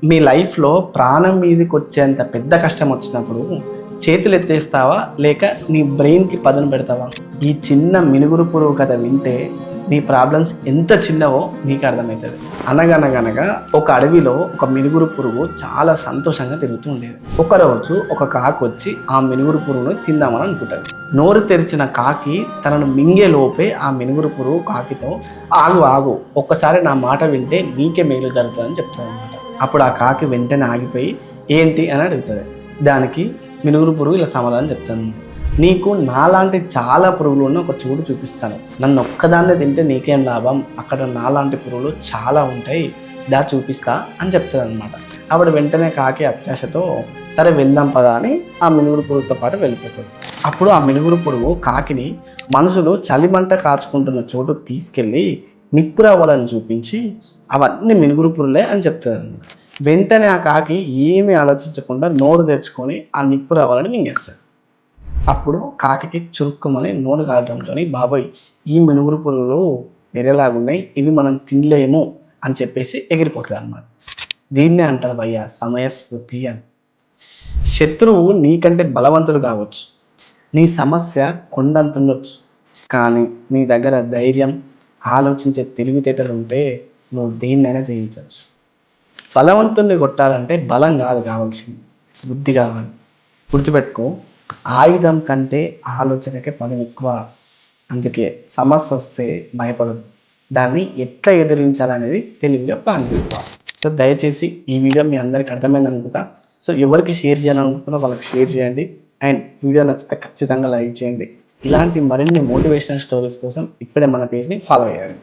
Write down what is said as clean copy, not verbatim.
మీ లైఫ్లో ప్రాణం మీదకి వచ్చేంత పెద్ద కష్టం వచ్చినప్పుడు చేతులు ఎత్తేస్తావా లేక నీ బ్రెయిన్కి పదును పెడతావా? ఈ చిన్న మినుగురు పురుగు కథ వింటే నీ ప్రాబ్లమ్స్ ఎంత చిన్నవో నీకు అర్థమవుతుంది. అనగనగనగా ఒక అడవిలో ఒక మినుగురు పురుగు చాలా సంతోషంగా తిరుగుతూ ఉండేది. ఒకరోజు ఒక కాకి వచ్చి ఆ మినుగురు పురుగును తిందామని అనుకుంటుంది. నోరు తెరిచిన కాకి తనను మింగే లోపే ఆ మినుగురు పురుగు కాకితో ఆగు ఆగు, ఒక్కసారి నా మాట వింటే నీకే మేలు జరుగుతుందని చెప్తుంది అనమాట. అప్పుడు ఆ కాకి వెంటనే ఆగిపోయి ఏంటి అని అడుగుతుంది. దానికి మినుగురు పురుగు ఇలా సమాధానం చెప్తాను, నీకు నాలాంటి చాలా పురుగులు ఉన్న ఒక చోటు చూపిస్తాను, నన్ను ఒక్కదాన్నే తింటే నీకేం లాభం, అక్కడ నాలాంటి పురుగులు చాలా ఉంటాయి, దా చూపిస్తా అని చెప్తుంది అనమాట. అప్పుడు వెంటనే కాకి అత్యాశతో సరే వెళ్దాం పదా అని ఆ మినుగురు పురుగుతో పాటు వెళ్ళిపోతుంది. అప్పుడు ఆ మినుగురు పురుగు కాకిని మనుషులు చలిమంట కాచుకుంటున్న చోటు తీసుకెళ్ళి నిప్పురవ్వాలని చూపించి అవన్నీ మినుగురు పురుగులే అని చెప్తుంది అనమాట. వెంటనే ఆ కాకి ఏమీ ఆలోచించకుండా నోరు తెరుచుకొని ఆ నిప్పురవ్వాలని మింగేస్తుంది. అప్పుడు కాకి చురుక్కుమని నోరు కావడంతో బాబాయ్ ఈ మినుగురు పురుగులు వేరేలాగున్నాయి, ఇవి మనం తినలేము అని చెప్పేసి ఎగిరిపోతుంది అన్నమాట. దీన్నే అంటారు భయ్య సమయస్ఫూర్తి అని. శత్రువు నీకంటే బలవంతుడు కావచ్చు, నీ సమస్య కొండంత ఉండొచ్చు, కానీ నీ దగ్గర ధైర్యం ఆలోచించే తెలివితేటలు ఉంటే నువ్వు దేన్నైనా జయించవచ్చు. బలవంతుల్ని కొట్టాలంటే బలం కాదు కావాల్సింది, బుద్ధి కావాలి. గుర్తుపెట్టుకో, ఆయుధం కంటే ఆలోచనకే పదం ఎక్కువ. అందుకే సమస్య వస్తే భయపడదు, దాన్ని ఎట్లా ఎదిరించాలనేది తెలివిగా ప్లాన్ చేసుకోవాలి. సో దయచేసి ఈ వీడియో మీ అందరికి అర్థమైంది అనుకుంటా. సో ఎవరికి షేర్ చేయాలనుకుంటున్నా వాళ్ళకి షేర్ చేయండి. అండ్ వీడియో నచ్చితే ఖచ్చితంగా లైక్ చేయండి. ఇలాంటి మరిన్ని మోటివేషనల్ స్టోరీస్ కోసం ఇప్పుడే మన పేజ్ని ఫాలో అయ్యండి.